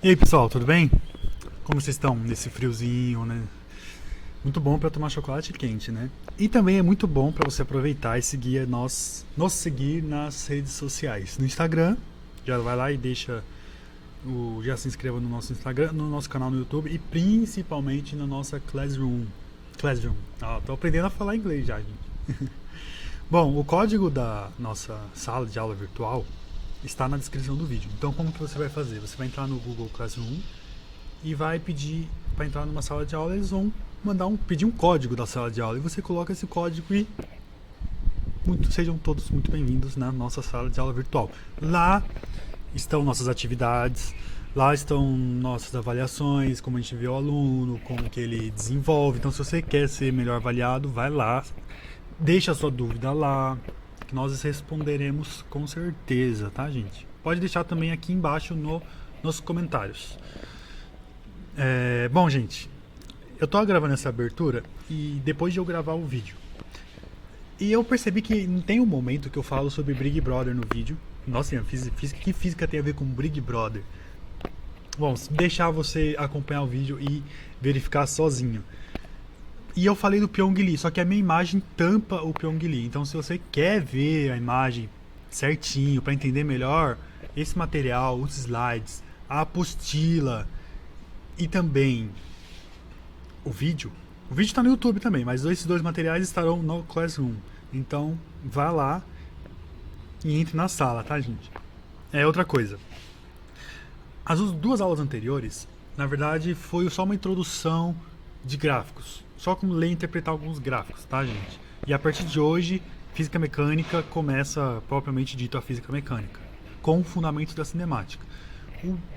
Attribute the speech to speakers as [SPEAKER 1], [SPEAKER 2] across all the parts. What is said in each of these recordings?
[SPEAKER 1] E aí pessoal, tudo bem? Como vocês estão nesse friozinho, né? Muito bom para tomar chocolate quente, né? E também é muito bom para você aproveitar e seguir nos seguir nas redes sociais. No Instagram, já vai lá e já se inscreva no nosso Instagram, no nosso canal no YouTube e principalmente na nossa Classroom. Classroom. Tô aprendendo a falar inglês já, gente. Bom, o código da nossa sala de aula virtual está na descrição do vídeo. Então, como que você vai fazer? Você vai entrar no Google Classroom e vai pedir para entrar numa sala de aula. Eles vão pedir um código da sala de aula e você coloca esse código e sejam todos muito bem-vindos na nossa sala de aula virtual. Lá estão nossas atividades, lá estão nossas avaliações, como a gente vê o aluno, como que ele desenvolve. Então, se você quer ser melhor avaliado, vai lá, deixa a sua dúvida lá, que nós responderemos com certeza, tá, gente? Pode deixar também aqui embaixo nos comentários. Bom, gente, eu tô gravando essa abertura e depois de eu gravar o vídeo. E eu percebi que não tem um momento que eu falo sobre Big Brother no vídeo. Nossa, que física tem a ver com Big Brother? Bom, deixar você acompanhar o vídeo e verificar sozinho. E eu falei do Pyongyi, só que a minha imagem tampa o Pyongyi. Então, se você quer ver a imagem certinho, para entender melhor esse material, os slides, a apostila e também o vídeo está no YouTube também, mas esses dois materiais estarão no Classroom. Então, vá lá e entre na sala, tá, gente? Outra coisa. As duas aulas anteriores, na verdade, foi só uma introdução de gráficos. Só como ler e interpretar alguns gráficos, tá, gente? E a partir de hoje, física mecânica começa propriamente dito a física mecânica, com o fundamento da cinemática.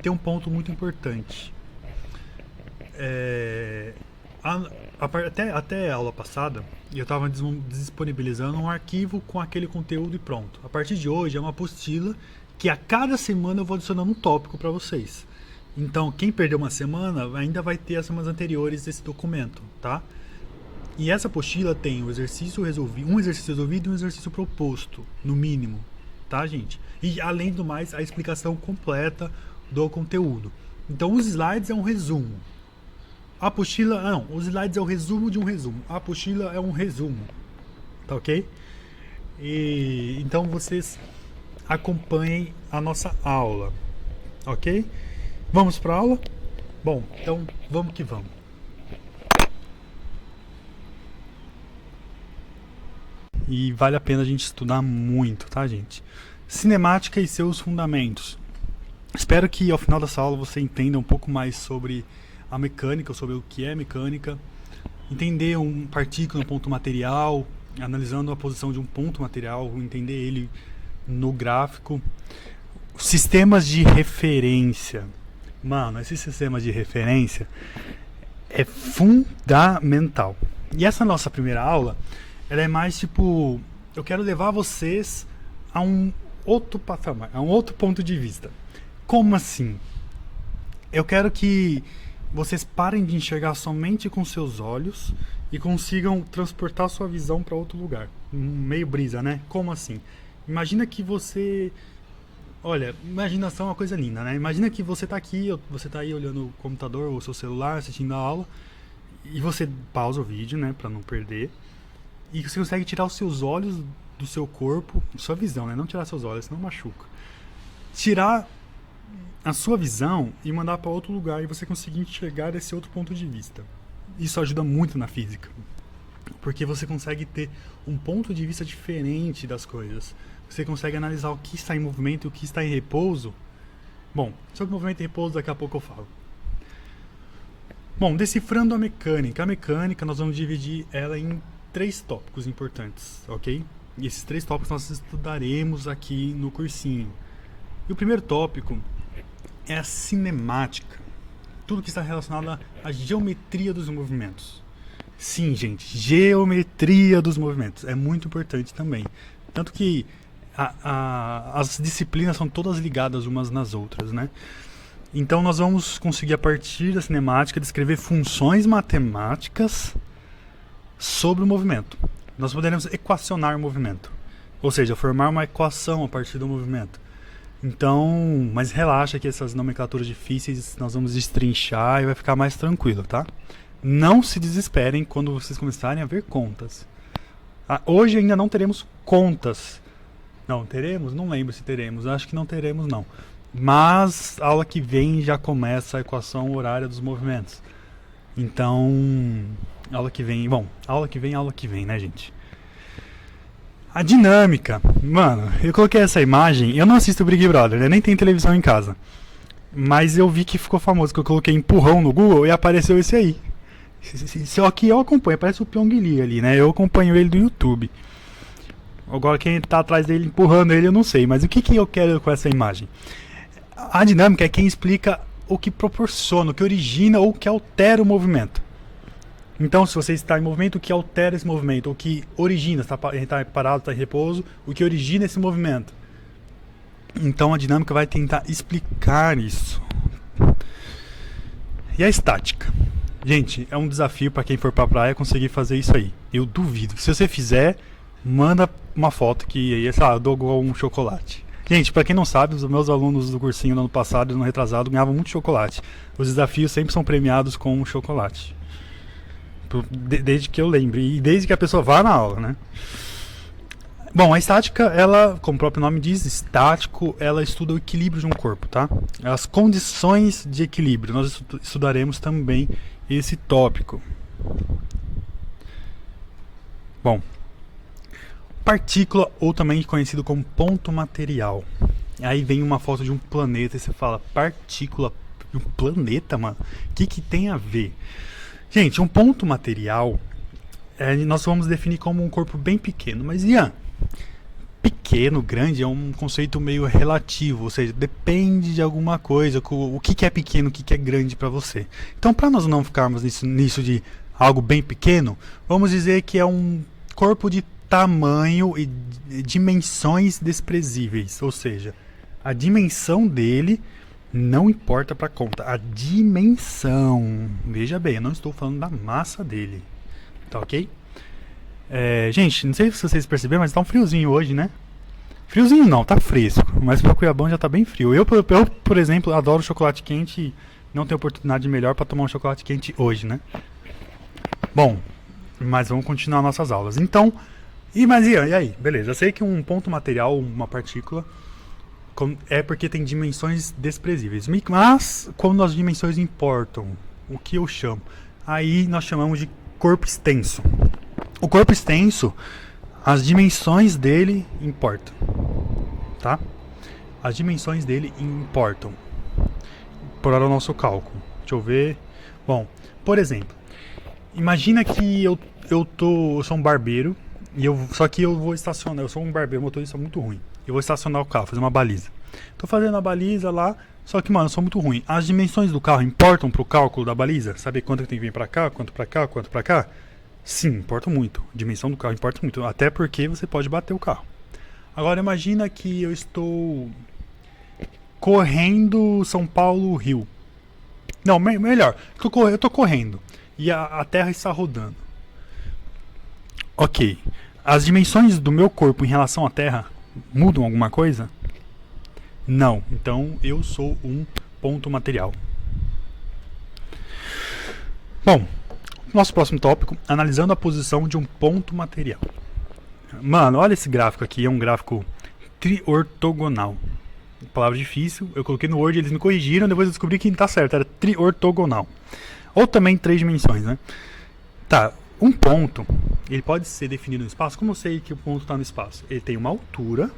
[SPEAKER 1] Tem um ponto muito importante. Até a aula passada, eu estava disponibilizando um arquivo com aquele conteúdo e pronto. A partir de hoje é uma apostila que a cada semana eu vou adicionando um tópico para vocês. Então, quem perdeu uma semana ainda vai ter as semanas anteriores desse documento, tá? E essa apostila tem um exercício resolvido e um exercício proposto, no mínimo, tá, gente? E, além do mais, a explicação completa do conteúdo. Então, os slides é um resumo. A apostila, não, os slides é o resumo de um resumo. A apostila é um resumo, tá ok? E, então, vocês acompanhem a nossa aula, ok? Vamos para a aula? Bom, então vamos que vamos. E vale a pena a gente estudar muito, tá, gente? Cinemática e seus fundamentos. Espero que ao final dessa aula você entenda um pouco mais sobre a mecânica, sobre o que é mecânica, entender um partícula, um ponto material, analisando a posição de um ponto material, entender ele no gráfico. Sistemas de referência. Mano, esse sistema de referência é fundamental. E essa nossa primeira aula, ela é mais tipo, eu quero levar vocês a um outro patamar, a um outro ponto de vista. Como assim? Eu quero que vocês parem de enxergar somente com seus olhos e consigam transportar sua visão para outro lugar. Meio brisa, né? Como assim? Imagina que você... Olha, imaginação é uma coisa linda, né? Imagina que você tá aqui, você tá aí olhando o computador ou o seu celular, assistindo a aula, e você pausa o vídeo, né, pra não perder, e você consegue tirar os seus olhos do seu corpo, sua visão, né? Não tirar seus olhos, senão machuca. Tirar a sua visão e mandar para outro lugar e você conseguir enxergar esse outro ponto de vista. Isso ajuda muito na física, porque você consegue ter um ponto de vista diferente das coisas. Você consegue analisar o que está em movimento e o que está em repouso. Bom, sobre movimento e repouso daqui a pouco eu falo. Bom, decifrando a mecânica. A mecânica nós vamos dividir ela em 3 tópicos importantes, ok? E esses 3 tópicos nós estudaremos aqui no cursinho. E o primeiro tópico é a cinemática. Tudo que está relacionado à geometria dos movimentos. Sim, gente, geometria dos movimentos é muito importante também. Tanto que as disciplinas são todas ligadas umas nas outras, né? Então nós vamos conseguir, a partir da cinemática, descrever funções matemáticas sobre o movimento. Nós poderemos equacionar o movimento, ou seja, formar uma equação a partir do movimento. Então, mas relaxa que essas nomenclaturas difíceis nós vamos destrinchar e vai ficar mais tranquilo, tá? Não se desesperem quando vocês começarem a ver contas. Hoje ainda não teremos contas. Não, teremos? Não lembro se teremos. Acho que não teremos, não. Mas aula que vem já começa a equação horária dos movimentos. Então, aula que vem, né, gente? A dinâmica. Mano, eu coloquei essa imagem. Eu não assisto Big Brother, né? Nem tenho televisão em casa. Mas eu vi que ficou famoso, que eu coloquei empurrão no Google e apareceu esse aí. Só que eu acompanho, parece o Pyong Lee ali, né? Eu acompanho ele do YouTube. Agora quem tá atrás dele empurrando ele eu não sei. Mas o que eu quero com essa imagem? A dinâmica é quem explica o que proporciona, o que origina ou o que altera o movimento. Então, se você está em movimento, o que altera esse movimento? O que origina? Está parado, está em repouso? O que origina esse movimento? Então, a dinâmica vai tentar explicar isso. E a estática? Gente, é um desafio para quem for para a praia conseguir fazer isso aí. Eu duvido. Se você fizer, manda uma foto que, sei lá, eu dou um chocolate. Gente, para quem não sabe, os meus alunos do cursinho no ano passado e no retrasado ganhavam muito chocolate. Os desafios sempre são premiados com um chocolate. Desde que eu lembre e desde que a pessoa vá na aula, né? Bom, a estática, ela, como o próprio nome diz, estático, ela estuda o equilíbrio de um corpo, tá? As condições de equilíbrio. Nós estudaremos também esse tópico. Bom, partícula, ou também conhecido como ponto material. Aí vem uma foto de um planeta e você fala, partícula de um planeta, mano? O que tem a ver? Gente, um ponto material, nós vamos definir como um corpo bem pequeno. Mas, Ian, pequeno, grande é um conceito meio relativo. Ou seja, depende de alguma coisa. O que é pequeno, o que é grande para você. Então, para nós não ficarmos nisso de algo bem pequeno, vamos dizer que é um corpo de tamanho e dimensões desprezíveis. Ou seja, a dimensão dele não importa para conta, a dimensão. Veja bem, eu não estou falando da massa dele. Tá ok? Gente, não sei se vocês perceberam, mas tá um friozinho hoje, né? Friozinho não, tá fresco. Mas para Cuiabão já tá bem frio. Eu, por exemplo, adoro chocolate quente e não tenho oportunidade melhor para tomar um chocolate quente hoje, né? Bom, mas vamos continuar nossas aulas. Então, mas e aí? Beleza, eu sei que um ponto material, uma partícula, é porque tem dimensões desprezíveis. Mas, quando as dimensões importam, o que eu chamo? Aí nós chamamos de corpo extenso. O corpo extenso, as dimensões dele importam. Tá? As dimensões dele importam para o nosso cálculo. Deixa eu ver. Bom, por exemplo, imagina que eu sou um barbeiro, só que eu vou estacionar. Eu sou um barbeiro, motorista muito ruim. Eu vou estacionar o carro, fazer uma baliza. Tô fazendo a baliza lá, só que, mano, eu sou muito ruim. As dimensões do carro importam pro cálculo da baliza? Saber quanto que tem que vir pra cá, quanto pra cá, quanto pra cá? Sim, importa muito. A dimensão do carro importa muito. Até porque você pode bater o carro. Agora, imagina que eu estou correndo São Paulo-Rio. Não, melhor. Eu tô correndo. E a Terra está rodando. Ok. As dimensões do meu corpo em relação à Terra mudam alguma coisa? Não. Então eu sou um ponto material. Bom, nosso próximo tópico, analisando a posição de um ponto material. Mano, olha esse gráfico aqui, é um gráfico triortogonal. Palavra difícil, eu coloquei no Word, eles me corrigiram, depois eu descobri que tá certo, era triortogonal. Ou também 3 dimensões, né? Tá, um ponto, ele pode ser definido no espaço. Como eu sei que o ponto está no espaço? Ele tem uma altura,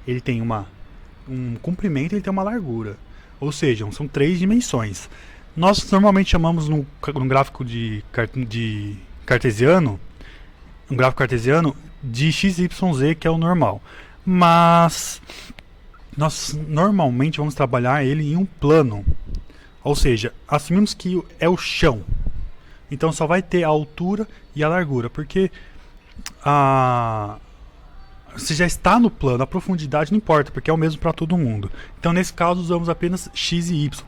[SPEAKER 1] ele tem um comprimento, ele tem uma largura. Ou seja, são 3 dimensões. Nós normalmente chamamos num gráfico de cartesiano, um gráfico cartesiano, de XYZ, que é o normal. Mas nós normalmente vamos trabalhar ele em um plano. Ou seja, assumimos que é o chão. Então só vai ter a altura e a largura, porque você já está no plano, a profundidade não importa, porque é o mesmo para todo mundo. Então nesse caso usamos apenas x e y.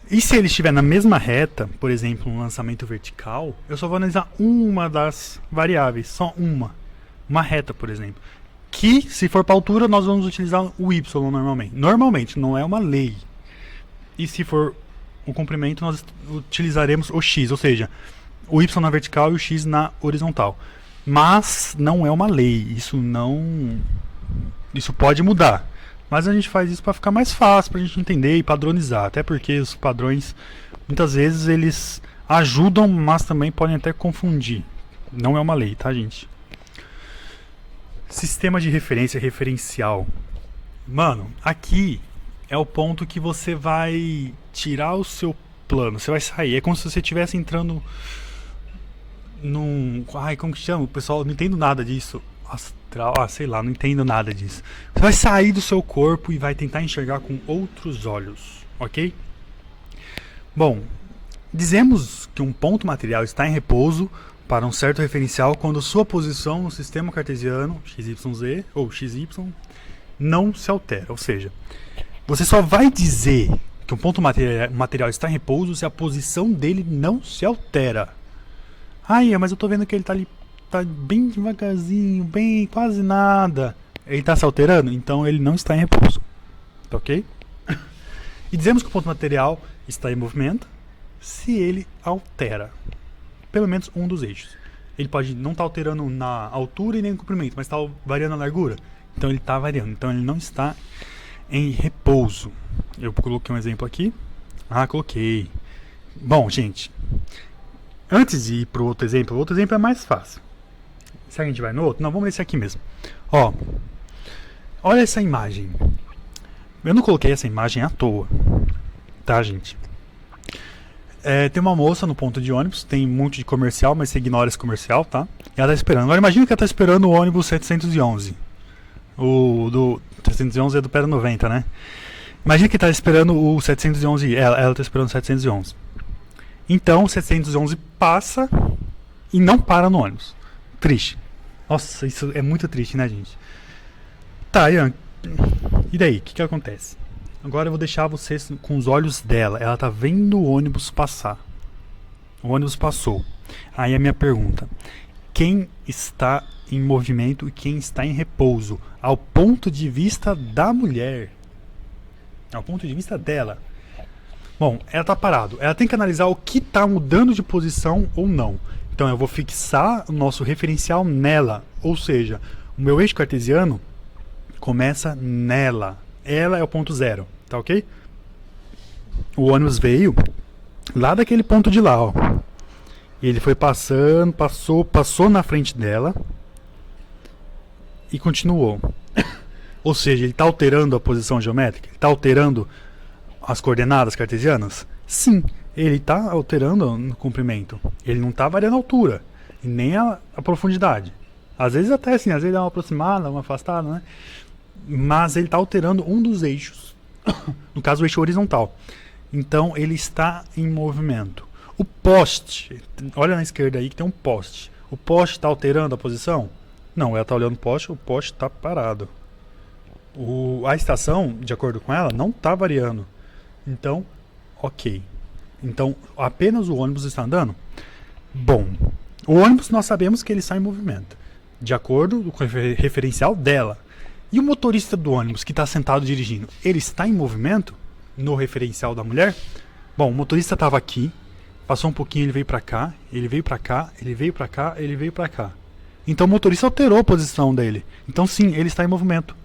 [SPEAKER 1] E se ele estiver na mesma reta, por exemplo, um lançamento vertical, eu só vou analisar uma das variáveis, só uma reta, por exemplo. Que, se for para altura, nós vamos utilizar o Y normalmente. Normalmente, não é uma lei. E se for o comprimento, nós utilizaremos o X, ou seja, o Y na vertical e o X na horizontal. Mas não é uma lei. Isso pode mudar. Mas a gente faz isso para ficar mais fácil, para a gente entender e padronizar. Até porque os padrões, muitas vezes, eles ajudam, mas também podem até confundir. Não é uma lei, tá, gente? Sistema de referência referencial. Mano, aqui é o ponto que você vai tirar o seu plano. Você vai sair. É como se você estivesse entrando num... Ai, como que chama? O pessoal, não entendo nada disso. Astral, sei lá, não entendo nada disso. Você vai sair do seu corpo e vai tentar enxergar com outros olhos, ok? Bom, dizemos que um ponto material está em repouso para um certo referencial quando sua posição no sistema cartesiano, XYZ ou XY, não se altera. Ou seja, você só vai dizer que um ponto material está em repouso se a posição dele não se altera. Ai, mas eu tô vendo que ele tá ali, tá bem devagarzinho, bem quase nada. Ele tá se alterando? Então ele não está em repouso. Tá ok? E dizemos que o ponto material está em movimento se ele altera pelo menos um dos eixos. Ele pode não estar alterando na altura e nem no comprimento, mas está variando a largura. Então ele está variando. Então ele não está em repouso. Eu coloquei um exemplo aqui. Coloquei. Bom, gente, antes de ir para o outro exemplo é mais fácil. Se a gente vai no outro, não, vamos ver esse aqui mesmo. Ó, olha essa imagem. Eu não coloquei essa imagem à toa, tá, gente? Tem uma moça no ponto de ônibus, tem um monte de comercial, mas você ignora esse comercial, tá? E ela tá esperando. Agora imagina que ela tá esperando o ônibus 711. O do 711 é do Pera 90, né? Imagina que tá esperando o 711. Ela tá esperando o 711. Então o 711 passa e não para no ônibus. Triste. Nossa, isso é muito triste, né, gente? Tá, Ian. E daí? O que acontece? Agora eu vou deixar vocês com os olhos dela. Ela tá vendo o ônibus passar. O ônibus passou. Aí a minha pergunta: quem está em movimento e quem está em repouso? Ao ponto de vista da mulher. Ao ponto de vista dela. Bom, ela tá parado. Ela tem que analisar o que está mudando de posição ou não. Então eu vou fixar o nosso referencial nela. Ou seja, o meu eixo cartesiano começa nela. Ela é o ponto zero, tá ok? O ônibus veio lá daquele ponto de lá, ó. E ele foi passando, passou na frente dela e continuou. Ou seja, ele está alterando a posição geométrica? Ele está alterando as coordenadas cartesianas? Sim, ele está alterando no comprimento. Ele não está variando a altura e nem a profundidade. Às vezes até assim, às vezes dá uma aproximada, uma afastada, né? Mas ele está alterando um dos eixos, no caso o eixo horizontal. Então ele está em movimento. O poste, olha na esquerda aí que tem um poste. O poste está alterando a posição? Não, ela está olhando o poste está parado. A estação, de acordo com ela, não está variando. Então, ok. Então apenas o ônibus está andando? Bom, o ônibus nós sabemos que ele está em movimento, de acordo com o referencial dela. E o motorista do ônibus que está sentado dirigindo, ele está em movimento no referencial da mulher? Bom, o motorista estava aqui, passou um pouquinho, ele veio para cá, ele veio para cá, ele veio para cá, ele veio para cá. Então o motorista alterou a posição dele. Então sim, ele está em movimento.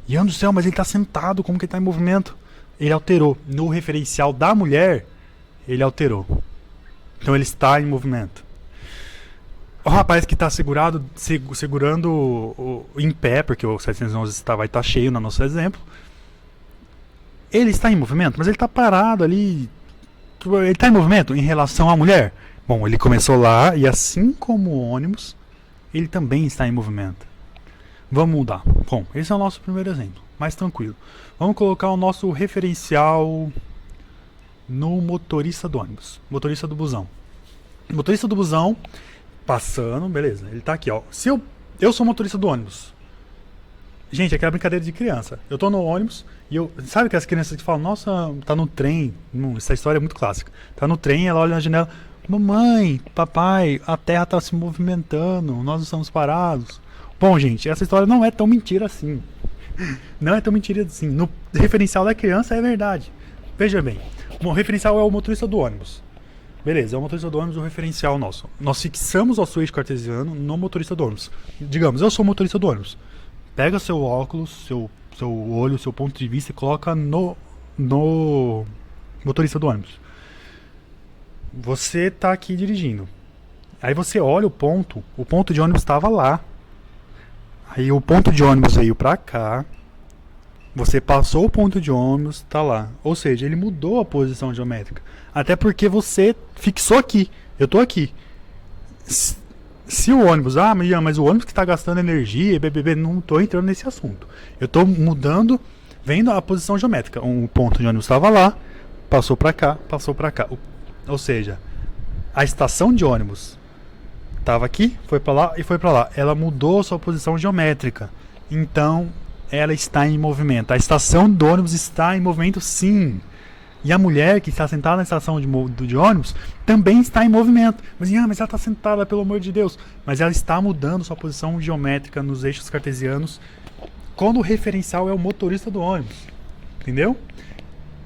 [SPEAKER 1] E do céu, mas ele está sentado, como que ele está em movimento? Ele alterou. No referencial da mulher, ele alterou. Então ele está em movimento. O rapaz que está segurando em pé, porque o 711 vai estar cheio no nosso exemplo, ele está em movimento, mas ele está parado ali. Ele está em movimento em relação à mulher? Bom, ele começou lá e assim como o ônibus, ele também está em movimento. Vamos mudar. Bom, esse é o nosso primeiro exemplo, mais tranquilo. Vamos colocar o nosso referencial no motorista do ônibus, motorista do busão. O motorista do busão passando, beleza, ele tá aqui, ó. Se eu sou motorista do ônibus. Gente, aquela brincadeira de criança. Eu tô no ônibus e sabe aquelas crianças que falam, nossa, tá no trem. Essa história é muito clássica. Tá no trem, ela olha na janela, mamãe, papai, a terra tá se movimentando, nós estamos parados. Bom, gente, essa história não é tão mentira assim. Não é tão mentira assim. No referencial da criança é verdade. Veja bem, o referencial é o motorista do ônibus. Beleza, é o motorista do ônibus o referencial nosso. Nós fixamos o nosso eixo cartesiano no motorista do ônibus. Digamos, eu sou o motorista do ônibus. Pega seu óculos, seu olho, seu ponto de vista e coloca no motorista do ônibus. Você tá aqui dirigindo. Aí você olha o ponto de ônibus estava lá. Aí o ponto de ônibus veio pra cá. Você passou o ponto de ônibus, tá lá. Ou seja, ele mudou a posição geométrica. Até porque você fixou aqui. Eu tô aqui. Se o ônibus... mas o ônibus que tá gastando energia, não tô entrando nesse assunto. Eu tô mudando, vendo a posição geométrica. O ponto de ônibus estava lá, passou pra cá, passou pra cá. Ou seja, a estação de ônibus estava aqui, foi pra lá e foi pra lá. Ela mudou sua posição geométrica. Então, ela está em movimento. A estação do ônibus está em movimento, sim. E a mulher que está sentada na estação de ônibus também está em movimento. Mas ela está sentada, pelo amor de Deus. Mas ela está mudando sua posição geométrica nos eixos cartesianos quando o referencial é o motorista do ônibus. Entendeu?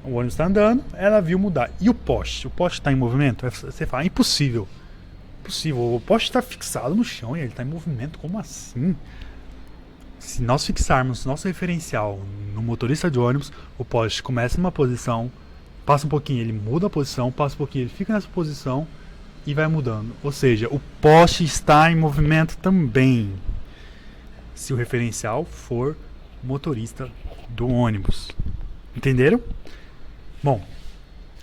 [SPEAKER 1] O ônibus está andando, ela viu mudar. E o poste? O poste está em movimento? Você fala, impossível. Impossível. O poste está fixado no chão e ele está em movimento. Como assim? Se nós fixarmos nosso referencial no motorista de ônibus, o poste começa numa posição, passa um pouquinho, ele muda a posição, passa um pouquinho, ele fica nessa posição e vai mudando. Ou seja, o poste está em movimento também, se o referencial for motorista do ônibus. Entenderam? Bom,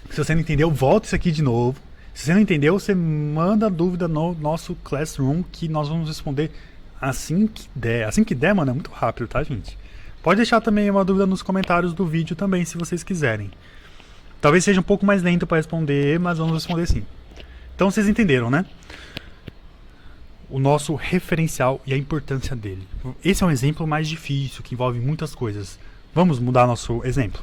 [SPEAKER 1] se você não entendeu, volta isso aqui de novo. Se você não entendeu, você manda a dúvida no nosso Classroom que nós vamos responder assim que der. Assim que der, mano, é muito rápido, tá, gente? Pode deixar também uma dúvida nos comentários do vídeo também, se vocês quiserem. Talvez seja um pouco mais lento para responder, mas vamos responder sim. Então vocês entenderam, né? O nosso referencial e a importância dele. Esse é um exemplo mais difícil, que envolve muitas coisas. Vamos mudar nosso exemplo.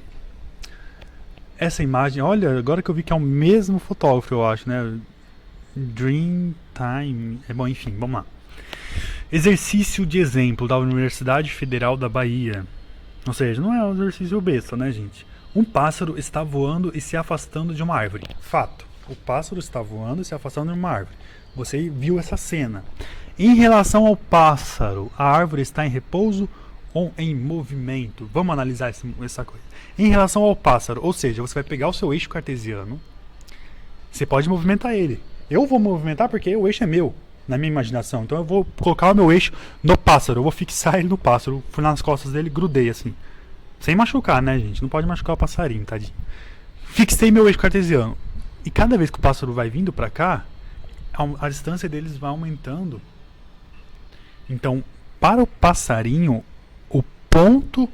[SPEAKER 1] Essa imagem, olha, agora que eu vi que é o mesmo fotógrafo, eu acho, né? Dream Time. Bom, enfim, vamos lá. Exercício de exemplo da Universidade Federal da Bahia. Ou seja, não é um exercício besta, né, gente? Um pássaro está voando e se afastando de uma árvore. Fato. O pássaro está voando e se afastando de uma árvore. Você viu essa cena. Em relação ao pássaro, a árvore está em repouso ou em movimento? Vamos analisar essa coisa. Em relação ao pássaro, ou seja, você vai pegar o seu eixo cartesiano, você pode movimentar ele. Eu vou movimentar porque o eixo é meu, na minha imaginação. Então eu vou colocar o meu eixo no pássaro, eu vou fixar ele no pássaro. Fui nas costas dele, grudei assim. Sem machucar, né, gente? Não pode machucar o passarinho, tadinho. Fixei meu eixo cartesiano. E cada vez que o pássaro vai vindo pra cá, a distância deles vai aumentando. Então, para o passarinho, o ponto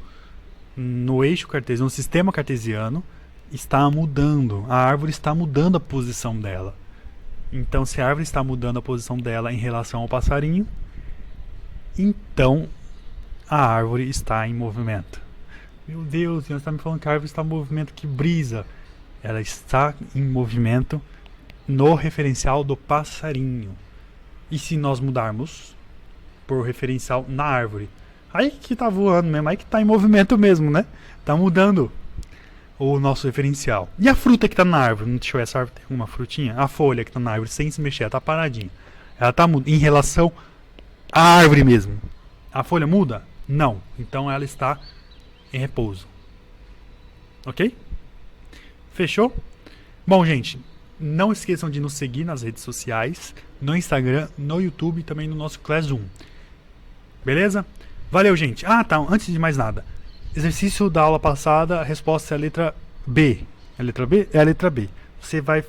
[SPEAKER 1] no eixo cartesiano, no sistema cartesiano, está mudando. A árvore está mudando a posição dela. Então, se a árvore está mudando a posição dela em relação ao passarinho, então a árvore está em movimento. Meu Deus, você está me falando que a árvore está em movimento, que brisa! Ela está em movimento no referencial do passarinho. E se nós mudarmos por referencial na árvore? Aí que tá voando mesmo, aí que tá em movimento mesmo, né? Tá mudando o nosso referencial. E a fruta que tá na árvore? Deixa eu ver, essa árvore tem uma frutinha? A folha que tá na árvore, sem se mexer, ela tá paradinha. Ela tá em relação à árvore mesmo. A folha muda? Não. Então ela está em repouso. Ok? Fechou? Bom, gente, não esqueçam de nos seguir nas redes sociais, no Instagram, no YouTube e também no nosso Classroom. Beleza? Valeu, gente. Ah, tá. Antes de mais nada. Exercício da aula passada, a resposta é a letra B. É a letra B? É a letra B. Você vai...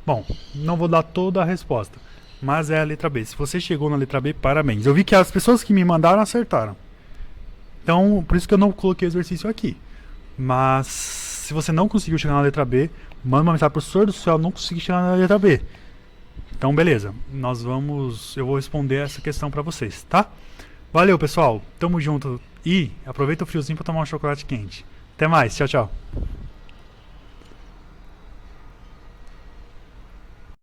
[SPEAKER 1] Bom, não vou dar toda a resposta, mas é a letra B. Se você chegou na letra B, parabéns. Eu vi que as pessoas que me mandaram acertaram. Então, por isso que eu não coloquei o exercício aqui. Mas, se você não conseguiu chegar na letra B, manda uma mensagem, professor do céu, não consegui chegar na letra B. Então, beleza. Eu vou responder essa questão pra vocês, tá? Valeu, pessoal. Tamo junto. E aproveita o friozinho pra tomar um chocolate quente. Até mais. Tchau, tchau.